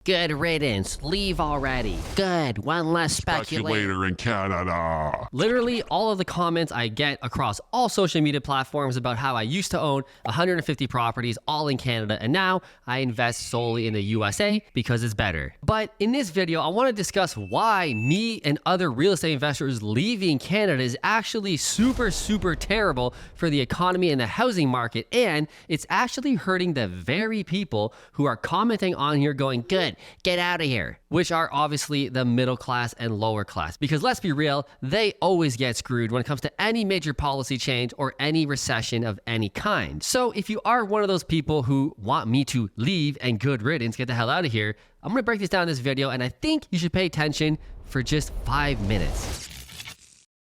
Good riddance. Leave already. Good. One less speculator. Speculator in Canada. Literally all of the comments I get across all social media platforms about how I used to own 150 properties all in Canada and now I invest solely in the USA because it's better. But in this video, I want to discuss why me and other real estate investors leaving Canada is actually super terrible for the economy and the housing market, and it's actually hurting the very people who are commenting on here going, good, get out of here, which are obviously the middle class and lower class. Because let's be real, they always get screwed when it comes to any major policy change or any recession of any kind. So if you are one of those people who want me to leave and good riddance, get the hell out of here, I'm gonna break this down in this video and I think you should pay attention for just 5 minutes.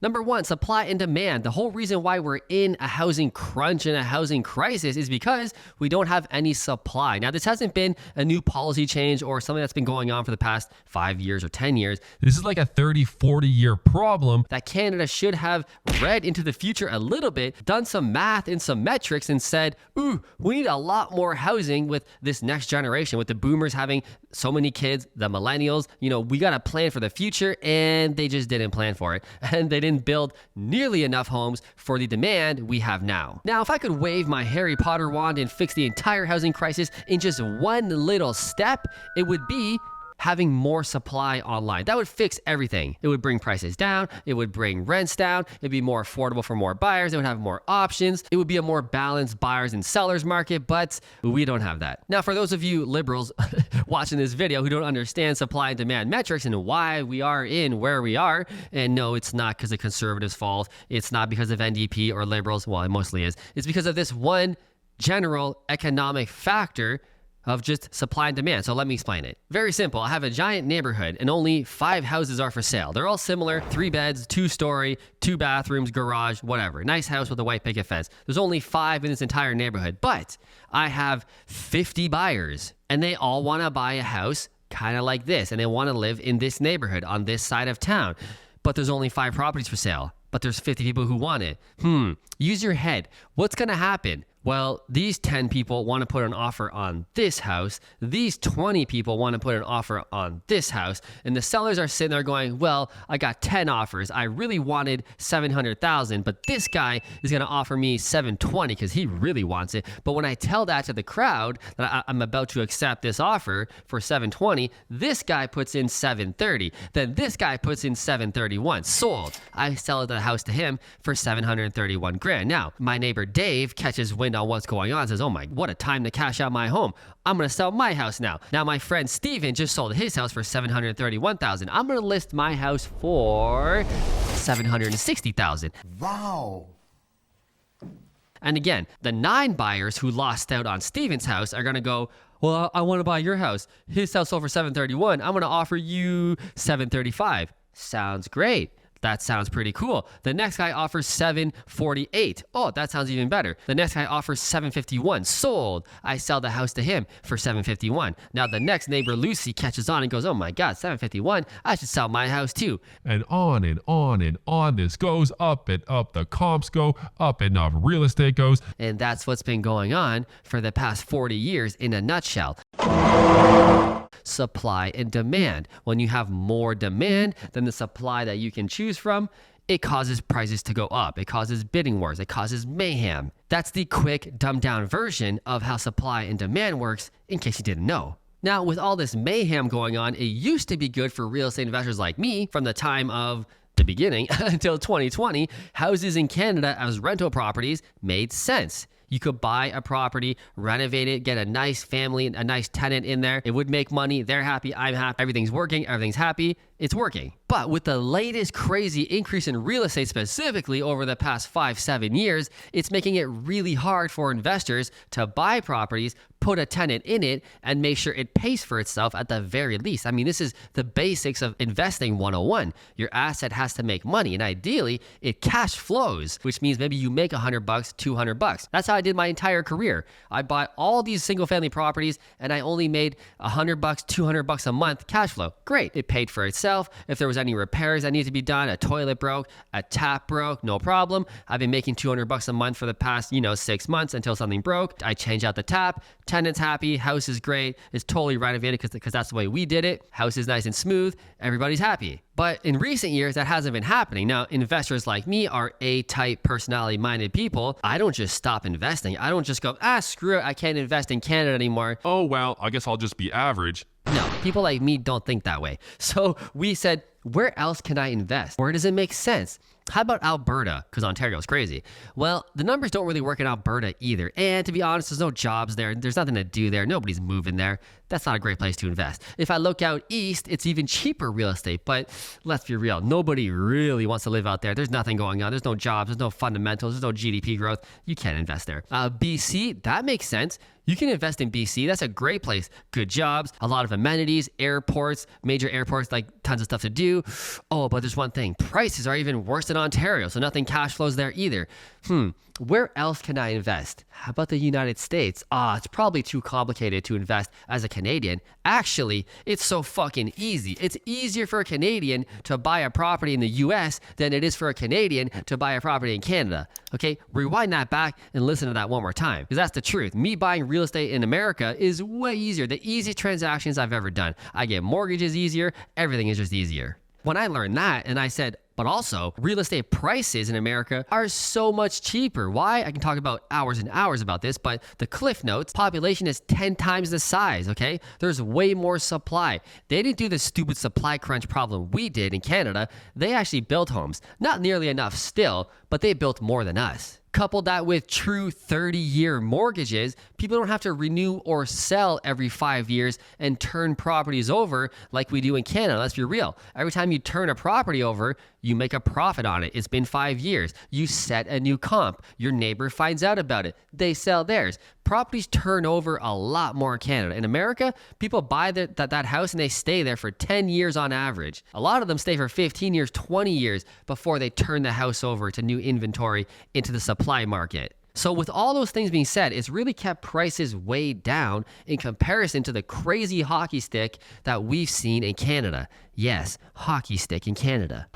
Number one, supply and demand. The whole reason why we're in a housing crunch and a housing crisis is because we don't have any supply. Now, this hasn't been a new policy change or something that's been going on for the past 5 years or 10 years. This is like a 30, 40-year problem That Canada should have read into the future a little bit, done some math and some metrics and said, ooh, we need a lot more housing with this next generation, with the boomers having so many kids, the millennials, we got to plan for the future, and they just didn't plan for it. And they didn't build nearly enough homes for the demand we have now. Now, if I could wave my Harry Potter wand and fix the entire housing crisis in just one little step, it would be having more supply online. That would fix everything. It would bring prices down. It would bring rents down. It'd be more affordable for more buyers. It would have more options. It would be a more balanced buyers and sellers market, but we don't have that. Now, for those of you liberals watching this video who don't understand supply and demand metrics and why we are in where we are, and no, it's not because of conservatives' fault. It's not because of NDP or liberals. Well, it mostly is. It's because of this one general economic factor of just supply and demand. So let me explain it. Very simple. I have a giant neighborhood and only 5 houses are for sale. They're all similar, 3 beds, 2-story, 2 bathrooms, garage, whatever. Nice house with a white picket fence. There's only 5 in this entire neighborhood, but I have 50 buyers and they all want to buy a house kind of like this and they want to live in this neighborhood on this side of town. But there's only 5 properties for sale, but there's 50 people who want it. Use your head. What's going to happen? Well, these 10 people want to put an offer on this house. These 20 people want to put an offer on this house. And the sellers are sitting there going, well, I got 10 offers. I really wanted 700,000, but this guy is going to offer me 720 because he really wants it. But when I tell that to the crowd that I'm about to accept this offer for 720, this guy puts in 730. Then this guy puts in 731. Sold. I sell the house to him for 731 grand. Now, my neighbor Dave catches wind on what's going on, says, oh my, what a time to cash out my home. I'm going to sell my house now. Now my friend Steven just sold his house for 731,000. I'm going to list my house for 760,000. Wow. And again, the 9 buyers who lost out on Steven's house are going to go, well, I want to buy your house. His house sold for 731. I'm going to offer you 735. Sounds great. That sounds pretty cool. The next guy offers 748. Oh, that sounds even better. The next guy offers 751. Sold. I sell the house to him for 751. Now the next neighbor Lucy catches on and goes, oh my God, 751. I should sell my house too. and on and on and on. This goes up and up. The comps go up and up. Real estate goes. And that's what's been going on for the past 40 years in a nutshell. Supply and demand. When you have more demand than the supply that you can choose from, it causes prices to go up. It causes bidding wars. It causes mayhem. That's the quick, dumbed down version of how supply and demand works, in case you didn't know. Now, with all this mayhem going on, it used to be good for real estate investors like me from the time of the beginning until 2020. Houses in Canada as rental properties made sense. You could buy a property, renovate it, get a nice family, a nice tenant in there. It would make money. They're happy. I'm happy. Everything's working. Everything's happy. It's working. But with the latest crazy increase in real estate specifically over the past 5-7 years, it's making it really hard for investors to buy properties, put a tenant in it, and make sure it pays for itself at the very least. I mean, this is the basics of investing 101. Your asset has to make money, and ideally, it cash flows, which means maybe you make $100, $200. That's how I did my entire career. I bought all these single-family properties, and I only made $100, $200 a month cash flow. Great. It paid for itself. If there was any repairs that need to be done. A toilet broke, a tap broke, no problem. I've been making $200 a month for the past, 6 months until something broke. I change out the tap, tenant's happy, house is great, it's totally renovated because that's the way we did it. House is nice and smooth, everybody's happy. But in recent years, that hasn't been happening. Now, investors like me are A-type personality-minded people. I don't just stop investing. I don't just go, screw it, I can't invest in Canada anymore. Oh, well, I guess I'll just be average. No, people like me don't think that way. So we said, where else can I invest? Where does it make sense? How about Alberta? Because Ontario is crazy. Well, the numbers don't really work in Alberta either. And to be honest, there's no jobs there. There's nothing to do there. Nobody's moving there. That's not a great place to invest. If I look out east, it's even cheaper real estate. But let's be real. Nobody really wants to live out there. There's nothing going on. There's no jobs. There's no fundamentals. There's no GDP growth. You can't invest there. BC, that makes sense. You can invest in BC. That's a great place. Good jobs, a lot of amenities, airports, major airports, like tons of stuff to do. Oh, but there's one thing. Prices are even worse than Ontario, so nothing cash flows there either. Where else can I invest? How about the United States? It's probably too complicated to invest as a Canadian. Actually, it's so fucking easy. It's easier for a Canadian to buy a property in the US than it is for a Canadian to buy a property in Canada. Okay, rewind that back and listen to that one more time, because that's the truth. Me buying real estate in America is way easier. The easiest transactions I've ever done. I get mortgages easier. Everything is just easier. When I learned that and I said, but also, real estate prices in America are so much cheaper. Why? I can talk about hours and hours about this, but the cliff notes, population is 10 times the size, okay? There's way more supply. They didn't do the stupid supply crunch problem we did in Canada. They actually built homes. Not nearly enough still, but they built more than us. Couple that with true 30-year mortgages, people don't have to renew or sell every 5 years and turn properties over like we do in Canada. Let's be real. Every time you turn a property over, you make a profit on it. It's been 5 years. You set a new comp. Your neighbor finds out about it. They sell theirs. Properties turn over a lot more in Canada. In America, people buy that house and they stay there for 10 years on average. A lot of them stay for 15 years, 20 years before they turn the house over to new inventory into the supply market. So with all those things being said, it's really kept prices way down in comparison to the crazy hockey stick that we've seen in Canada. Yes, hockey stick in Canada.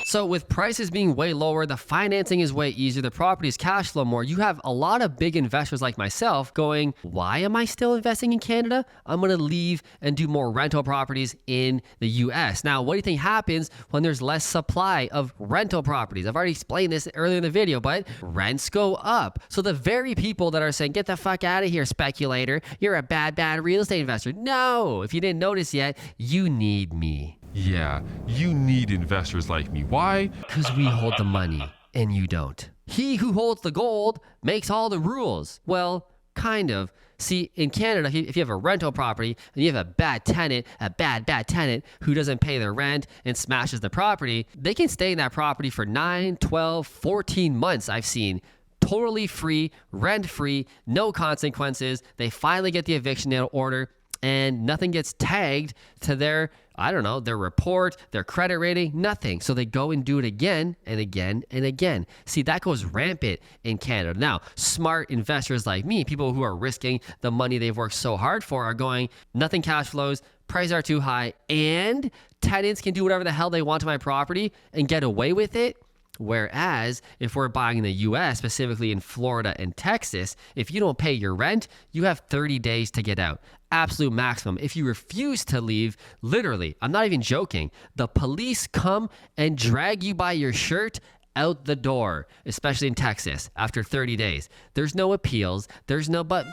So with prices being way lower, the financing is way easier, the properties cash flow more. You have a lot of big investors like myself going, why am I still investing in Canada? I'm going to leave and do more rental properties in the US. Now, what do you think happens when there's less supply of rental properties? I've already explained this earlier in the video, but rents go up. So the very people that are saying, get the fuck out of here, speculator, you're a bad real estate investor. No, if you didn't notice yet, you need me. Yeah, you need investors like me. Why? Because we hold the money and you don't. He who holds the gold makes all the rules. Well, kind of. See, in Canada, if you have a rental property and you have a bad tenant, a bad tenant who doesn't pay their rent and smashes the property, they can stay in that property for 9, 12, 14 months, I've seen. Totally free, rent-free, no consequences. They finally get the eviction order and nothing gets tagged to their report, their credit rating, nothing. So they go and do it again and again and again. See, that goes rampant in Canada. Now, smart investors like me, people who are risking the money they've worked so hard for, are going, nothing cash flows, prices are too high, and tenants can do whatever the hell they want to my property and get away with it. Whereas if we're buying in the US, specifically in Florida and Texas, if you don't pay your rent, you have 30 days to get out. Absolute maximum. If you refuse to leave, literally, I'm not even joking, the police come and drag you by your shirt out the door, especially in Texas after 30 days. There's no appeals. There's no, but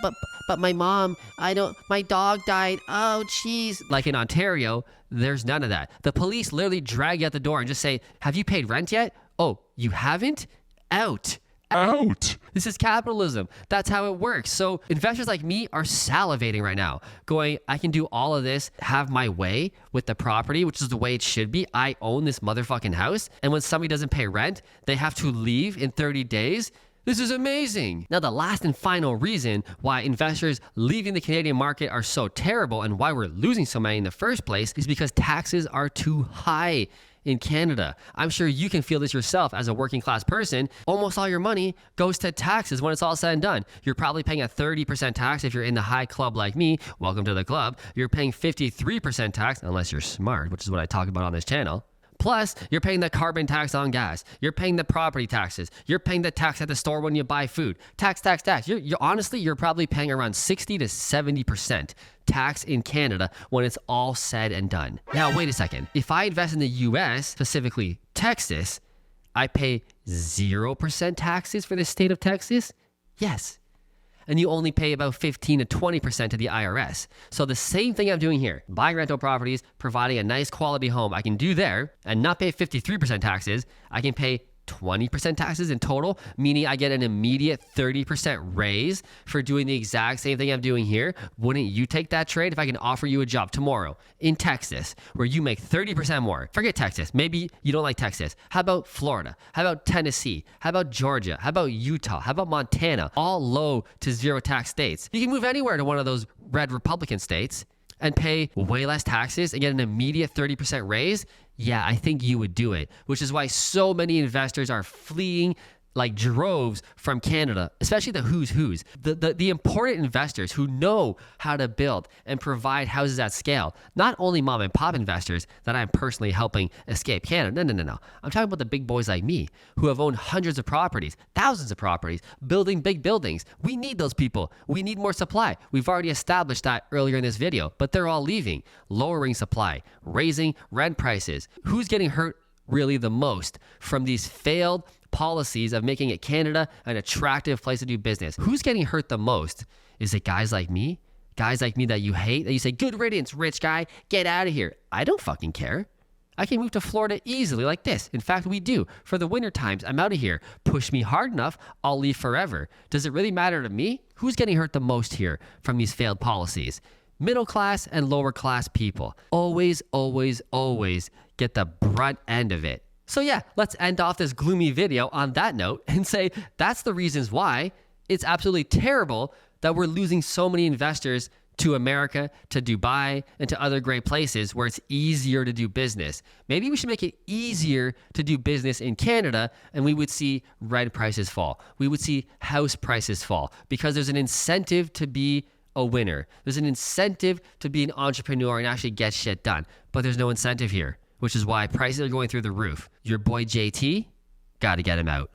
my mom, my dog died. Oh, jeez. Like in Ontario, there's none of that. The police literally drag you out the door and just say, have you paid rent yet? Oh, you haven't? Out. This is capitalism. That's how it works. So investors like me are salivating right now, going, I can do all of this, have my way with the property, which is the way it should be. I own this motherfucking house. And when somebody doesn't pay rent, they have to leave in 30 days. This is amazing. Now, the last and final reason why investors leaving the Canadian market are so terrible and why we're losing so many in the first place is because taxes are too high in Canada. I'm sure you can feel this yourself as a working class person. Almost all your money goes to taxes when it's all said and done. You're probably paying a 30% tax if you're in the high club like me. Welcome to the club. You're paying 53% tax, unless you're smart, which is what I talk about on this channel. Plus, you're paying the carbon tax on gas. You're paying the property taxes. You're paying the tax at the store when you buy food. Tax. You're honestly, you're probably paying around 60 to 70% tax in Canada when it's all said and done. Now, wait a second. If I invest in the US, specifically Texas, I pay 0% taxes for the state of Texas? Yes. And you only pay about 15 to 20% to the IRS. So the same thing I'm doing here, buying rental properties, providing a nice quality home, I can do there and not pay 53% taxes. I can pay 20% taxes in total, meaning I get an immediate 30% raise for doing the exact same thing I'm doing here. Wouldn't you take that trade if I can offer you a job tomorrow in Texas where you make 30% more? Forget Texas. Maybe you don't like Texas. How about Florida? How about Tennessee? How about Georgia? How about Utah? How about Montana? All low to zero tax states. You can move anywhere to one of those red Republican states and pay way less taxes and get an immediate 30% raise. Yeah, I think you would do it, which is why so many investors are fleeing like droves from Canada, especially the who's who's, the important investors who know how to build and provide houses at scale. Not only mom and pop investors that I'm personally helping escape Canada. No. I'm talking about the big boys like me who have owned hundreds of properties, thousands of properties, building big buildings. We need those people. We need more supply. We've already established that earlier in this video, but they're all leaving, lowering supply, raising rent prices. Who's getting hurt really the most from these failed policies of making it Canada an attractive place to do business? Who's getting hurt the most? Is it guys like me? Guys like me that you hate, that you say, good riddance, rich guy, get out of here. I don't fucking care. I can move to Florida easily like this. In fact, we do. For the winter times, I'm out of here. Push me hard enough, I'll leave forever. Does it really matter to me? Who's getting hurt the most here from these failed policies? Middle class and lower class people. Always get the brunt end of it. So yeah, let's end off this gloomy video on that note and say that's the reasons why it's absolutely terrible that we're losing so many investors to America, to Dubai, and to other great places where it's easier to do business. Maybe we should make it easier to do business in Canada and we would see rent prices fall. We would see house prices fall because there's an incentive to be a winner. There's an incentive to be an entrepreneur and actually get shit done. But there's no incentive here, which is why prices are going through the roof. Your boy JT, gotta get him out.